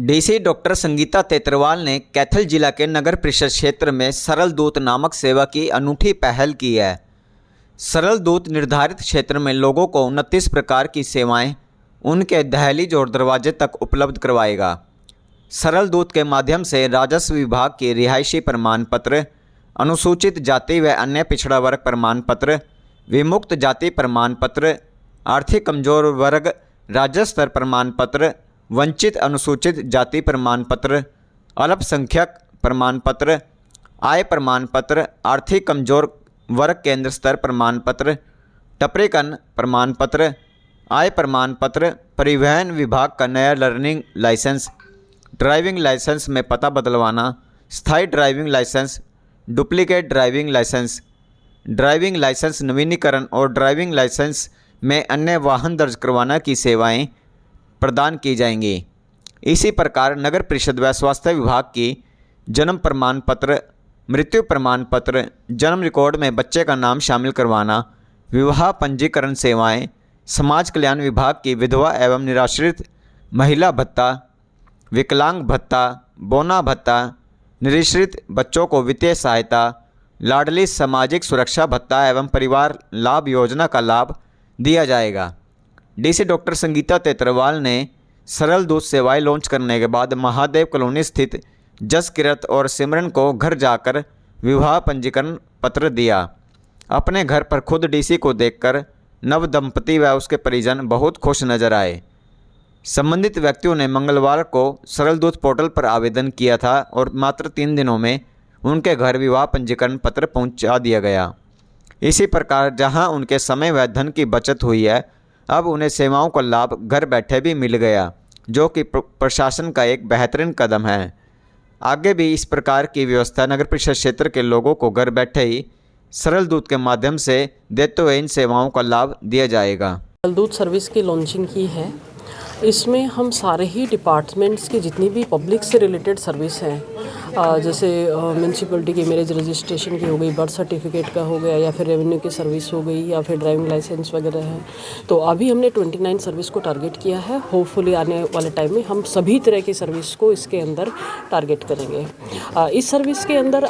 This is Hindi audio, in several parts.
डीसी डॉक्टर संगीता तेतरवाल ने कैथल जिला के नगर परिषद क्षेत्र में सरल दूत नामक सेवा की अनूठी पहल की है। सरल दूत निर्धारित क्षेत्र में लोगों को 29 प्रकार की सेवाएं उनके दहलीज और दरवाजे तक उपलब्ध करवाएगा। सरल दूत के माध्यम से राजस्व विभाग के रिहायशी प्रमाण पत्र, अनुसूचित जाति व अन्य पिछड़ा वर्ग प्रमाण पत्र, विमुक्त जाति प्रमाण पत्र, आर्थिक कमजोर वर्ग राज्य स्तर प्रमाण पत्र, वंचित अनुसूचित जाति प्रमाण पत्र, अल्पसंख्यक प्रमाण पत्र, आय प्रमाण पत्र, आर्थिक कमजोर वर्ग केंद्र स्तर प्रमाण पत्र, टपरीकरण प्रमाण पत्र, आय प्रमाण पत्र, परिवहन विभाग का नया लर्निंग लाइसेंस, ड्राइविंग लाइसेंस में पता बदलवाना, स्थायी driving licence, duplicate driving licence, driving licence नवीनीकरण और ड्राइविंग लाइसेंस में अन्य वाहन दर्ज करवाना की सेवाएं प्रदान की जाएंगी। इसी प्रकार नगर परिषद व स्वास्थ्य विभाग की जन्म प्रमाण पत्र, मृत्यु प्रमाण पत्र, जन्म रिकॉर्ड में बच्चे का नाम शामिल करवाना, विवाह पंजीकरण सेवाएं, समाज कल्याण विभाग की विधवा एवं निराश्रित महिला भत्ता, विकलांग भत्ता, बोना भत्ता, निराश्रित बच्चों को वित्तीय सहायता, लाडली सामाजिक सुरक्षा भत्ता एवं परिवार लाभ योजना का लाभ दिया जाएगा। डीसी डॉक्टर संगीता तेतरवाल ने सरल दूत सेवाएं लॉन्च करने के बाद महादेव कॉलोनी स्थित जसकिरत और सिमरन को घर जाकर विवाह पंजीकरण पत्र दिया। अपने घर पर खुद डीसी को देखकर नव दंपति व उसके परिजन बहुत खुश नजर आए। संबंधित व्यक्तियों ने मंगलवार को सरल दूत पोर्टल पर आवेदन किया था और मात्र 3 दिनों में उनके घर विवाह पंजीकरण पत्र पहुंचा दिया गया। इसी प्रकार जहां उनके समय व धन की बचत हुई है, अब उन्हें सेवाओं का लाभ घर बैठे भी मिल गया, जो कि प्रशासन का एक बेहतरीन कदम है। आगे भी इस प्रकार की व्यवस्था नगर परिषद क्षेत्र के लोगों को घर बैठे ही सरल दूत के माध्यम से देते हुए इन सेवाओं का लाभ दिया जाएगा। सरल दूत सर्विस की लॉन्चिंग की है। इसमें हम सारे ही डिपार्टमेंट्स की जितनी भी पब्लिक से रिलेटेड सर्विस हैं, जैसे म्यूनसिपलिटी की मैरिज रजिस्ट्रेशन की हो गई, बर्थ सर्टिफिकेट का हो गया, या फिर रेवेन्यू की सर्विस हो गई, या फिर ड्राइविंग लाइसेंस वगैरह है, तो अभी हमने 29 सर्विस को टारगेट किया है। होपफुली आने वाले टाइम में हम सभी तरह की सर्विस को इसके अंदर टारगेट करेंगे। इस सर्विस के अंदर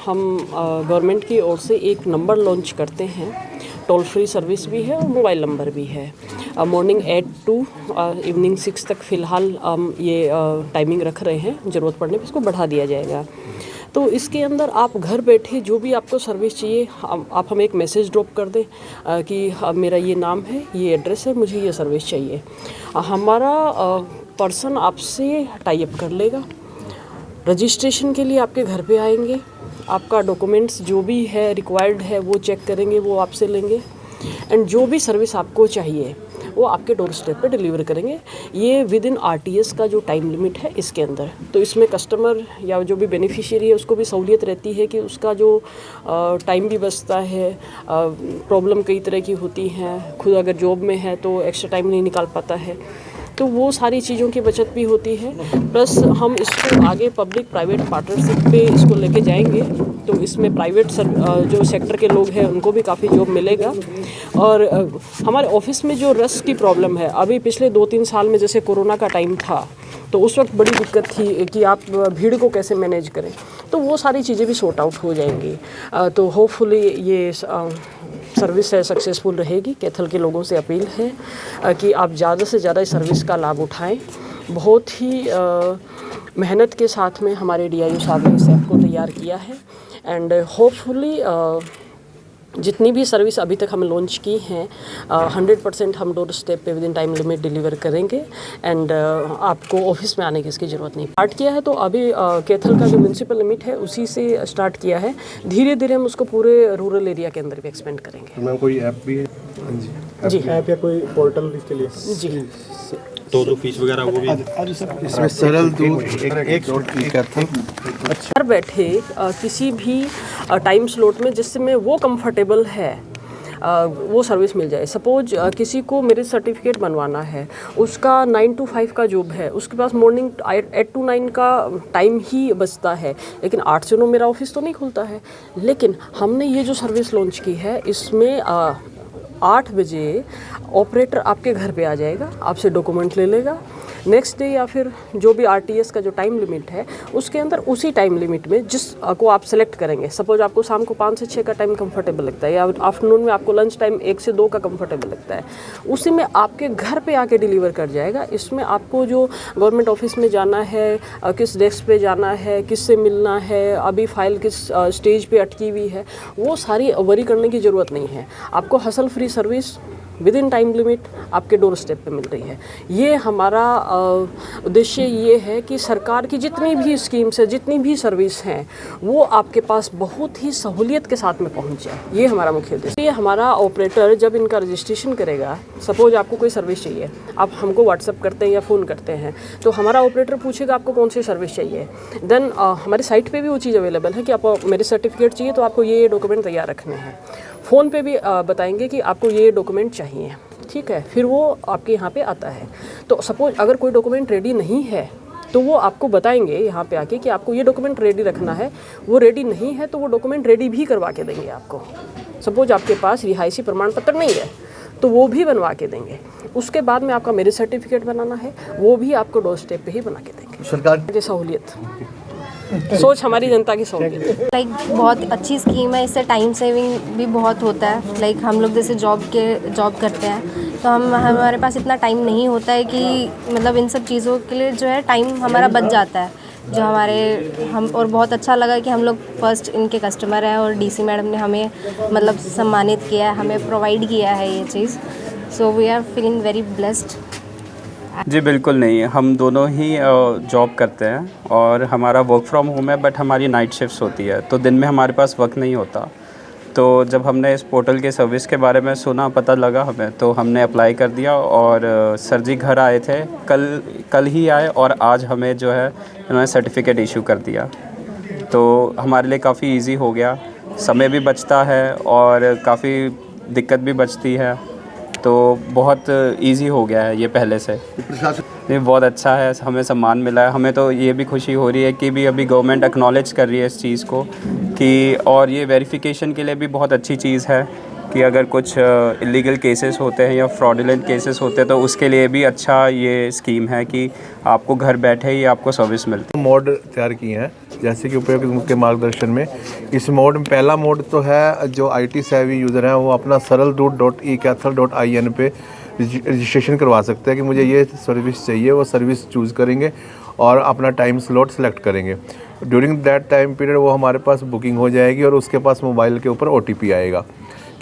हम गवर्नमेंट की ओर से एक नंबर लॉन्च करते हैं। टोल फ्री सर्विस भी है और मोबाइल नंबर भी है। मॉर्निंग 8 to इवनिंग 6 तक फ़िलहाल ये टाइमिंग रख रहे हैं। ज़रूरत पड़ने पर इसको बढ़ा दिया जाएगा। तो इसके अंदर आप घर बैठे जो भी आपको सर्विस चाहिए, आप हमें एक मैसेज ड्रॉप कर दें कि मेरा ये नाम है, ये एड्रेस है, मुझे ये सर्विस चाहिए। हमारा पर्सन आपसे टाई अप कर लेगा। रजिस्ट्रेशन के लिए आपके घर पे आएंगे, आपका डॉक्यूमेंट्स जो भी है रिक्वायर्ड है वो चेक करेंगे, वो आपसे लेंगे, एंड जो भी सर्विस आपको चाहिए वो आपके डोर स्टेप पे डिलीवर करेंगे। ये विद इन RTS का जो टाइम लिमिट है इसके अंदर। तो इसमें कस्टमर या जो भी बेनिफिशियरी है उसको भी सहूलियत रहती है कि उसका जो टाइम भी बचता है। प्रॉब्लम कई तरह की होती हैं, खुद अगर जॉब में है तो एक्स्ट्रा टाइम नहीं निकाल पाता है, तो वो सारी चीज़ों की बचत भी होती है। प्लस हम इसको आगे पब्लिक प्राइवेट पार्टनरशिप पे इसको लेके जाएंगे, तो इसमें प्राइवेट जो सेक्टर के लोग हैं उनको भी काफ़ी जॉब मिलेगा। और हमारे ऑफिस में जो रश की प्रॉब्लम है, अभी पिछले 2-3 साल में जैसे कोरोना का टाइम था तो उस वक्त बड़ी दिक्कत थी कि आप भीड़ को कैसे मैनेज करें, तो वो सारी चीज़ें भी सॉर्ट आउट हो जाएंगी। तो होपफुली ये सर्विस है सक्सेसफुल रहेगी। कैथल के लोगों से अपील है कि आप ज़्यादा से ज़्यादा इस सर्विस का लाभ उठाएं। बहुत ही मेहनत के साथ में हमारे DIO साहब ने इस ऐप को तैयार किया है, एंड होपफुली जितनी भी सर्विस अभी तक हम लॉन्च की हैं 100% हम डोर स्टेप पे with in time limit deliver करेंगे, एंड आपको ऑफिस में आने की इसकी ज़रूरत नहीं। स्टार्ट किया है तो अभी कैथल का जो म्यूनसिपल लिमिट है उसी से स्टार्ट किया है। धीरे धीरे हम उसको पूरे रूरल एरिया के अंदर भी एक्सपेंड करेंगे। मैम कोई ऐप भी है? जी ऐप या कोई पोर्टल इसके लिए? जी, तो जो फीस वगैरह वो भी इसमें सरल दूत एक घर बैठे किसी भी टाइम स्लॉट में जिसमें वो कंफर्टेबल है वो सर्विस मिल जाए। सपोज किसी को मैरिज सर्टिफिकेट बनवाना है, उसका 9 to 5 का जॉब है, उसके पास मॉर्निंग 8 to 9 का टाइम ही बचता है, लेकिन 8 से 9 मेरा ऑफिस तो नहीं खुलता है। लेकिन हमने ये जो सर्विस लॉन्च की है इसमें 8 बजे ऑपरेटर आपके घर पे आ जाएगा, आपसे डॉक्यूमेंट ले लेगा, नेक्स्ट डे या फिर जो भी RTS का जो टाइम लिमिट है उसके अंदर उसी टाइम लिमिट में जिस को आप सेलेक्ट करेंगे, सपोज आपको शाम को 5 से 6 का टाइम कंफर्टेबल लगता है या आफ्टरनून में आपको लंच टाइम 1 से 2 का कंफर्टेबल लगता है, उसी में आपके घर पे आके डिलीवर कर जाएगा। इसमें आपको जो गवर्नमेंट ऑफिस में जाना है, किस डेस्क पे जाना है, किससे मिलना है, अभी फाइल किस स्टेज पे अटकी हुई है, वो सारी वरी करने की ज़रूरत नहीं है। आपको hustle free service with in time limit आपके डोर स्टेप पे मिल रही है। ये हमारा उद्देश्य ये है कि सरकार की जितनी भी स्कीम्स है, जितनी भी सर्विस हैं, वो आपके पास बहुत ही सहूलियत के साथ में पहुंच जाए, ये हमारा मुख्य उद्देश्य। ये हमारा ऑपरेटर जब इनका रजिस्ट्रेशन करेगा, सपोज आपको कोई सर्विस चाहिए, आप हमको व्हाट्सअप करते हैं या फ़ोन करते हैं, तो हमारा ऑपरेटर पूछेगा आपको कौन सी सर्विस चाहिए। देन हमारी साइट पे भी वो चीज़ अवेलेबल है कि आपको मेरे सर्टिफिकेट चाहिए तो आपको ये डॉक्यूमेंट तैयार रखने हैं। फ़ोन पे भी बताएंगे कि आपको ये डॉक्यूमेंट चाहिए, ठीक है, फिर वो आपके यहाँ पे आता है। तो सपोज अगर कोई डॉक्यूमेंट रेडी नहीं है तो वो आपको बताएंगे यहाँ पे आके कि आपको ये डॉक्यूमेंट रेडी रखना है। वो रेडी नहीं है तो वो डॉक्यूमेंट रेडी भी करवा के देंगे आपको। सपोज आपके पास रिहायशी प्रमाण पत्र नहीं है तो वो भी बनवा के देंगे। उसके बाद में आपका मेरिट सर्टिफिकेट बनाना है, वो भी आपको डोर स्टेप पे ही बना के देंगे। सरकार की सहूलियत, सोच हमारी जनता की सहूलियत। लाइक बहुत अच्छी स्कीम है, इससे टाइम सेविंग भी बहुत होता है। लाइक हम लोग जैसे जॉब करते हैं तो हमारे पास इतना टाइम नहीं होता है कि मतलब इन सब चीज़ों के लिए जो है टाइम हमारा बच जाता है, जो हम और बहुत अच्छा लगा कि हम लोग फर्स्ट इनके कस्टमर हैं और DC मैडम ने हमें मतलब सम्मानित किया है, हमें प्रोवाइड किया है ये चीज़। So we are feeling very blessed. जी बिल्कुल नहीं, हम दोनों ही जॉब करते हैं और हमारा वर्क फ्रॉम होम है, बट हमारी नाइट शिफ्ट्स होती है तो दिन में हमारे पास वक्त नहीं होता। तो जब हमने इस पोर्टल के सर्विस के बारे में सुना, पता लगा हमें, तो हमने अप्लाई कर दिया और सर जी घर आए थे, कल ही आए और आज हमें जो है उन्होंने सर्टिफिकेट इशू कर दिया। तो हमारे लिए काफ़ी इजी हो गया, समय भी बचता है और काफ़ी दिक्कत भी बचती है, तो बहुत इजी हो गया है ये पहले से। ये बहुत अच्छा है, हमें सम्मान मिला है। हमें तो ये भी खुशी हो रही है कि भी अभी गवर्नमेंट एक्नॉलेज कर रही है इस चीज़ को कि, और ये वेरिफिकेशन के लिए भी बहुत अच्छी चीज़ है कि अगर कुछ इलीगल केसेस होते हैं या फ्रॉडुलेंट केसेस होते हैं तो उसके लिए भी अच्छा ये स्कीम है कि आपको घर बैठे ही आपको सर्विस मिलती है। मोड तैयार किए हैं जैसे कि उपयोग के मार्गदर्शन में। इस मोड में पहला मोड तो है जो IT सेवी यूज़र हैं वो अपना saraldut.ecathal.in पे रजिस्ट्रेशन करवा सकते हैं कि मुझे ये सर्विस चाहिए। वो सर्विस चूज़ करेंगे और अपना टाइम स्लॉट सेलेक्ट करेंगे। ड्यूरिंग दैट टाइम पीरियड वो हमारे पास बुकिंग हो जाएगी और उसके पास मोबाइल के ऊपर OTP आएगा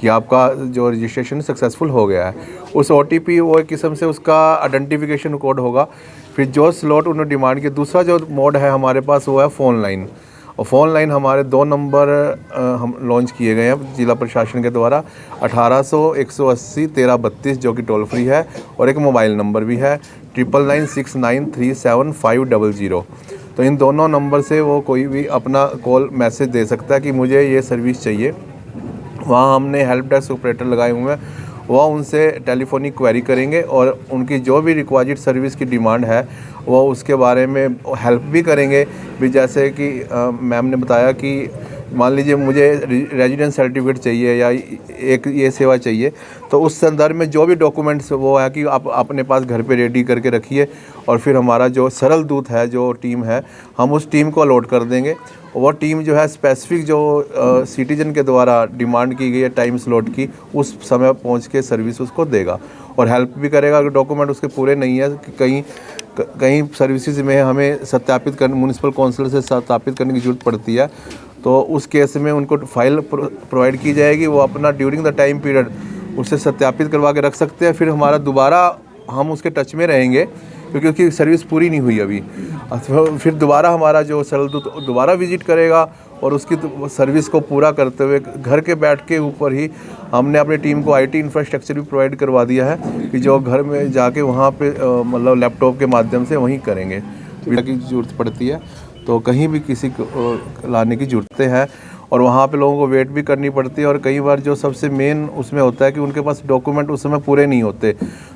कि आपका जो रजिस्ट्रेशन सक्सेसफुल हो गया है। उस OTP वो एक किस्म से उसका आइडेंटिफिकेशन कोड होगा। फिर जो स्लॉट उन्होंने डिमांड किया, दूसरा जो मोड है हमारे पास वो है फ़ोन लाइन। और फ़ोन लाइन हमारे 2 नंबर हम लॉन्च किए गए हैं जिला प्रशासन के द्वारा, 1800 180 1332 जो कि टोल फ्री है, और एक मोबाइल नंबर भी है 9996937500। तो इन दोनों नंबर से वो कोई भी अपना कॉल मैसेज दे सकता है कि मुझे ये सर्विस चाहिए। वहाँ हमने हेल्प डेस्क ऑपरेटर लगाए हुए हैं, वह उनसे टेलीफोनिक क्वेरी करेंगे और उनकी जो भी रिक्वायर्ड सर्विस की डिमांड है वो उसके बारे में हेल्प भी करेंगे भी। जैसे कि मैम ने बताया कि मान लीजिए मुझे रेजिडेंस सर्टिफिकेट चाहिए या एक ये सेवा चाहिए, तो उस संदर्भ में जो भी डॉक्यूमेंट्स वो है कि आप अपने पास घर पे रेडी करके रखिए और फिर हमारा जो सरल दूत है जो टीम है हम उस टीम को अलॉट कर देंगे। वो टीम जो है स्पेसिफिक जो सिटीजन के द्वारा डिमांड की गई है टाइम स्लॉट की, उस समय पहुंच के सर्विस उसको देगा और हेल्प भी करेगा। अगर डॉक्यूमेंट उसके पूरे नहीं है, कहीं सर्विसेज में हमें सत्यापित करने, म्यूनिसिपल काउंसिल से सत्यापित करने की ज़रूरत पड़ती है, तो उस केस में उनको फाइल प्रोवाइड की जाएगी। वो अपना ड्यूरिंग द टाइम पीरियड उससे सत्यापित करवा के रख सकते हैं। फिर हमारा दोबारा हम उसके टच में रहेंगे क्योंकि उसकी सर्विस पूरी नहीं हुई अभी। फिर दोबारा हमारा जो सरल दूत दोबारा विजिट करेगा और उसकी सर्विस को पूरा करते हुए घर के बैठ के ऊपर ही हमने अपनी टीम को IT इंफ्रास्ट्रक्चर भी प्रोवाइड करवा दिया है कि जो घर में जाके वहाँ पे मतलब लैपटॉप के माध्यम से वहीं करेंगे। की ज़रूरत पड़ती है तो कहीं भी किसी को लाने की ज़रूरतें हैं और वहाँ पे लोगों को वेट भी करनी पड़ती है। और कई बार जो सबसे मेन उसमें होता है कि उनके पास डॉक्यूमेंट उस समय पूरे नहीं होते,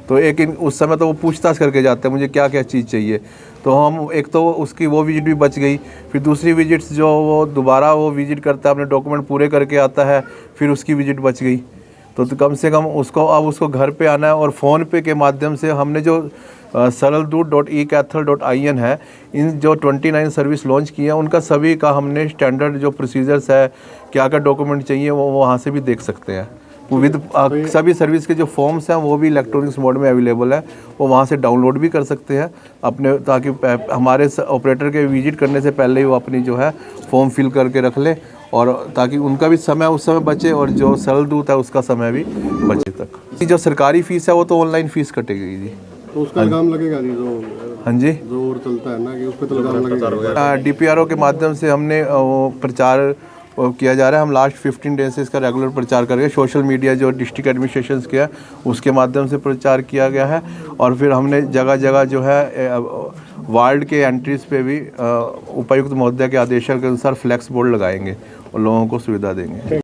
तो उस समय तो वो पूछताछ करके जाते हैं मुझे क्या क्या चीज़ चाहिए। तो हम एक तो उसकी वो विजिट भी बच गई, फिर दूसरी विजिट्स जो वो दोबारा वो विजिट करता है अपने डॉक्यूमेंट पूरे करके आता है, फिर उसकी विजिट बच गई। तो कम से कम उसको अब उसको घर पे आना है और फ़ोन पे के माध्यम से हमने जो saraldut.ecathal.in है। इन जो 29 सर्विस लॉन्च की हैं उनका सभी का हमने स्टैंडर्ड जो प्रोसीजर्स है, क्या क्या डॉक्यूमेंट चाहिए, वो वहाँ से भी देख सकते हैं। विद सभी सर्विस के जो फॉर्म्स हैं वो भी इलेक्ट्रॉनिक्स मोड में अवेलेबल है, वो वहाँ से डाउनलोड भी कर सकते हैं अपने, ताकि हमारे ऑपरेटर के विजिट करने से पहले ही वो अपनी जो है फॉर्म फिल करके रख ले, और ताकि उनका भी समय उस समय बचे और जो सरल दूत है उसका समय भी बचे तक। जो सरकारी फ़ीस है वो तो ऑनलाइन फ़ीस कटेगी जी। तो उसका लगाम लगेगा जी, जो हाँ जी, जो और चलता है ना कि उस पर तो लगाम लगेगा। DPRO के माध्यम से हमने वो प्रचार किया जा रहा है। हम लास्ट 15 डेज से इसका रेगुलर प्रचार करेंगे। सोशल मीडिया जो डिस्ट्रिक्ट एडमिनिस्ट्रेशन किया उसके माध्यम से प्रचार किया गया है, और फिर हमने जगह जगह जो है वार्ड के एंट्रीज पे भी उपायुक्त महोदय के आदेश के अनुसार फ्लैक्स बोर्ड लगाएंगे और लोगों को सुविधा देंगे।